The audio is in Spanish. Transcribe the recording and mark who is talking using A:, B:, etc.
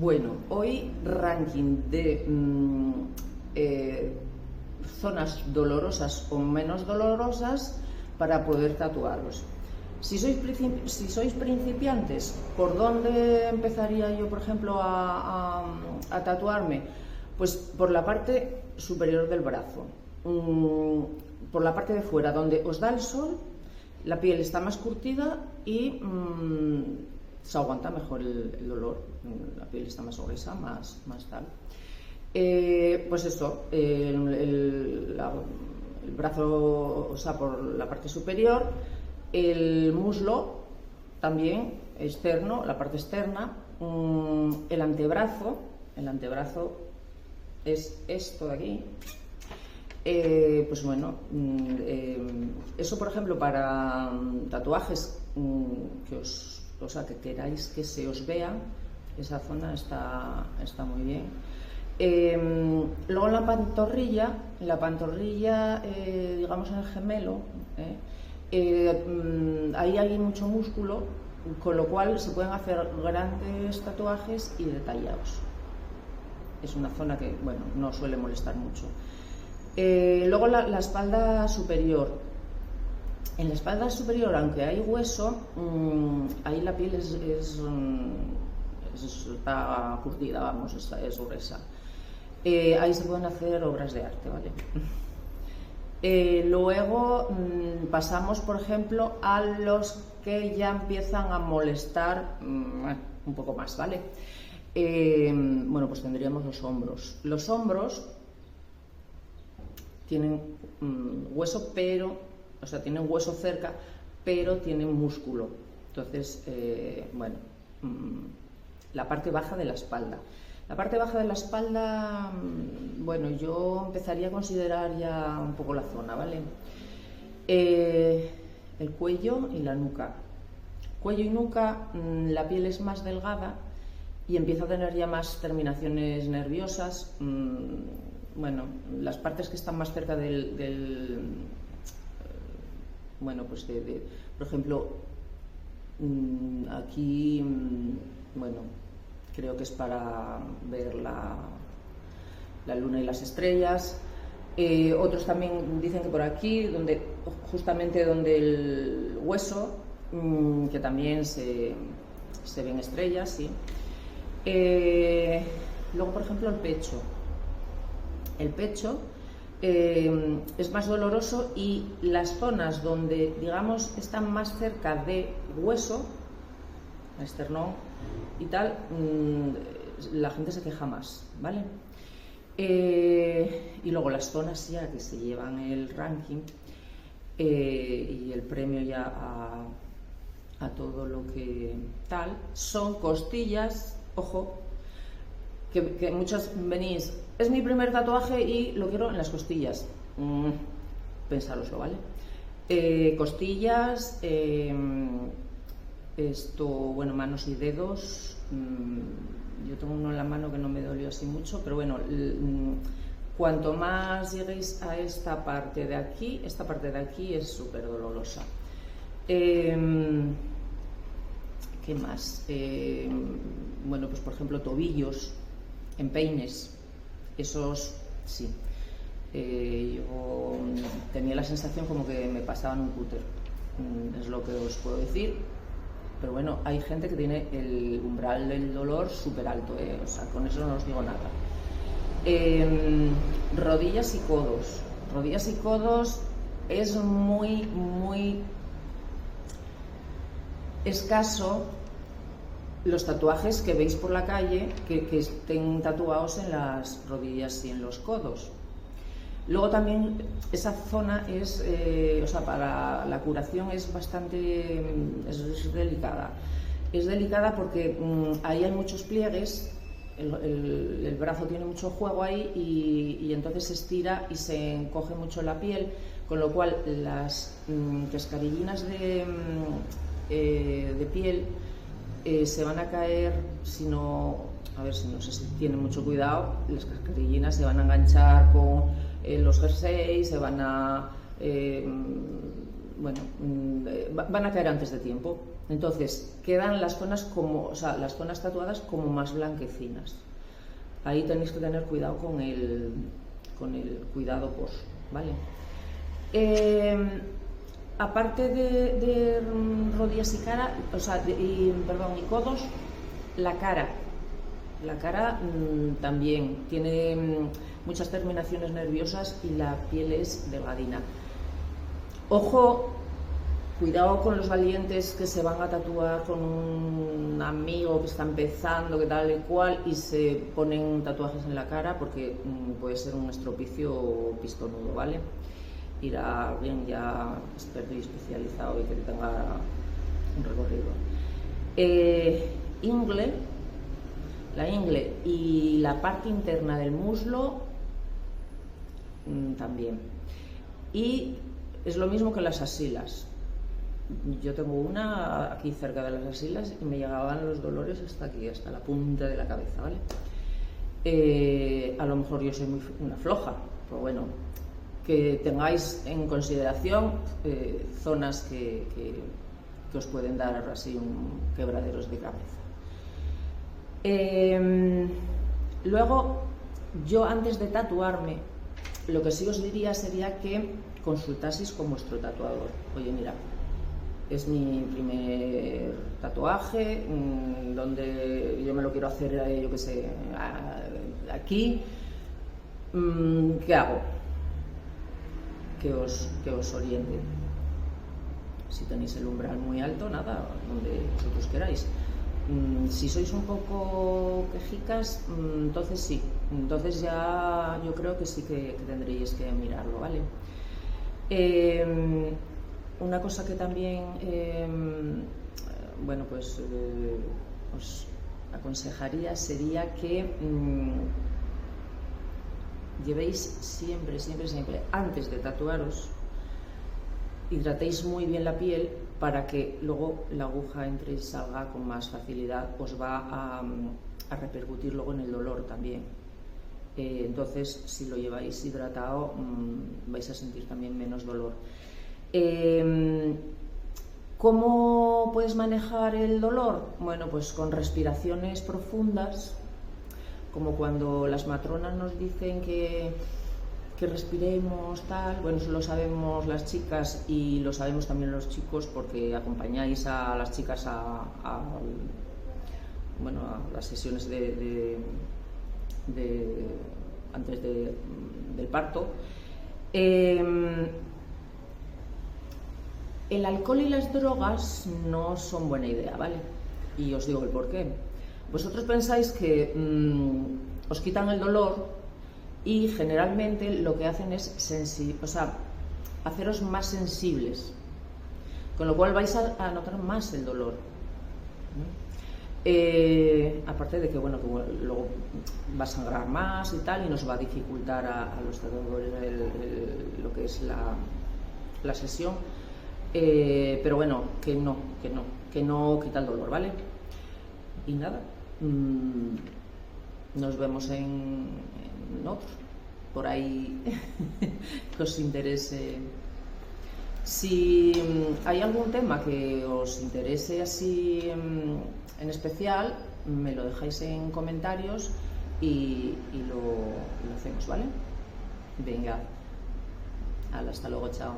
A: Bueno, hoy ranking de zonas dolorosas o menos dolorosas para poder tatuaros. Si sois principiantes, ¿por dónde empezaría yo, por ejemplo, a tatuarme? Pues por la parte superior del brazo, por la parte de fuera, donde os da el sol, la piel está más curtida y se aguanta mejor el dolor, la piel está más gruesa, más tal. Pues eso, el brazo, o sea, por la parte superior, el muslo también externo, la parte externa, el antebrazo es esto de aquí. Pues bueno, eso por ejemplo para tatuajes que queráis que se os vea, esa zona está muy bien. Luego en la pantorrilla, digamos en el gemelo, ahí hay mucho músculo, con lo cual se pueden hacer grandes tatuajes y detallados. Es una zona que, bueno, no suele molestar mucho. Luego la espalda superior. En la espalda superior, aunque hay hueso, ahí la piel está curtida, vamos, es gruesa. Ahí se pueden hacer obras de arte, ¿vale? Luego pasamos, por ejemplo, a los que ya empiezan a molestar un poco más, ¿vale? Bueno, pues tendríamos los hombros. Los hombros tienen hueso, o sea, tienen hueso cerca, pero tienen músculo. Entonces, bueno, la parte baja de la espalda. La parte baja de la espalda, bueno, yo empezaría a considerar ya un poco la zona, ¿vale? El cuello y la nuca. Cuello y nuca, la piel es más delgada y empieza a tener ya más terminaciones nerviosas. Bueno, las partes que están más cerca bueno, pues por ejemplo, aquí, bueno, creo que es para ver la luna y las estrellas. Otros también dicen que por aquí, justamente donde el hueso, que también se ven estrellas, sí. Luego, por ejemplo, el pecho. El pecho es más doloroso y las zonas donde, digamos, están más cerca de hueso, esternón y tal, la gente se queja más, ¿vale? Y luego las zonas ya que se llevan el ranking y el premio ya a todo lo que tal, son costillas. Ojo, que muchos venís, es mi primer tatuaje y lo quiero en las costillas. Pensároslo, ¿vale? Costillas, bueno, manos y dedos. Yo tengo uno en la mano que no me dolió así mucho, pero bueno, cuanto más lleguéis a esta parte de aquí es súper dolorosa. ¿Qué más? Bueno, pues por ejemplo, tobillos, empeines, esos sí. Yo tenía la sensación como que me pasaban un cúter, es lo que os puedo decir. Pero bueno, hay gente que tiene el umbral del dolor súper alto, o sea, con eso no os digo nada. Rodillas y codos. Rodillas y codos es muy escaso los tatuajes que veis por la calle que estén tatuados en las rodillas y en los codos. Luego también esa zona es, o sea, para la curación es bastante es delicada. Es delicada porque ahí hay muchos pliegues, el brazo tiene mucho juego ahí y entonces se estira y se encoge mucho la piel, con lo cual las cascarillinas de piel se van a caer si no se tiene mucho cuidado. Las cascarillinas se van a enganchar con los jerseys, se van a van a caer antes de tiempo. Entonces quedan las zonas como, o sea, las zonas tatuadas como más blanquecinas. Ahí tenéis que tener cuidado con el cuidado post, ¿vale? Aparte de rodillas y cara, o sea, y codos, la cara también tiene muchas terminaciones nerviosas y la piel es delgadina. Ojo, cuidado con los valientes que se van a tatuar con un amigo que está empezando, que tal y cual, y se ponen tatuajes en la cara, porque puede ser un estropicio pistonudo, ¿vale? Ir a alguien ya experto y especializado y que tenga un recorrido. La ingle y la parte interna del muslo también. Y es lo mismo que las axilas. Yo tengo una aquí cerca de las axilas y me llegaban los dolores hasta aquí, hasta la punta de la cabeza, ¿vale? A lo mejor yo soy una floja, pero bueno, que tengáis en consideración zonas que os pueden dar así quebraderos de cabeza. Luego, yo antes de tatuarme, lo que sí os diría sería que consultaseis con vuestro tatuador. Oye, mira, es mi primer tatuaje, donde yo me lo quiero hacer, yo qué sé, aquí, ¿qué hago? Que os oriente. Si tenéis el umbral muy alto, nada, donde vosotros queráis. Si sois un poco quejicas, entonces sí, entonces ya yo creo que sí que tendréis que mirarlo, ¿vale? Una cosa que también, bueno, pues os aconsejaría sería que llevéis siempre, antes de tatuaros, hidratéis muy bien la piel para que luego la aguja entre y salga con más facilidad. Os va a repercutir luego en el dolor también. Entonces, si lo lleváis hidratado, vais a sentir también menos dolor. ¿Cómo puedes manejar el dolor? Bueno, pues con respiraciones profundas, como cuando las matronas nos dicen que respiremos tal. Bueno, eso lo sabemos las chicas y lo sabemos también los chicos, porque acompañáis a las chicas a las sesiones antes del parto. El alcohol y las drogas no son buena idea, ¿vale? Y os digo el porqué. Vosotros pensáis que os quitan el dolor y generalmente lo que hacen es haceros más sensibles, con lo cual vais a notar más el dolor. Aparte de que, bueno, luego va a sangrar más y tal, y nos va a dificultar a los tatuadores lo que es la sesión. Pero bueno, que no quita el dolor, ¿vale? Y nada, nos vemos en otro, por ahí que os interese. Si hay algún tema que os interese así en especial, me lo dejáis en comentarios y lo hacemos, ¿vale? Venga, hasta luego, chao.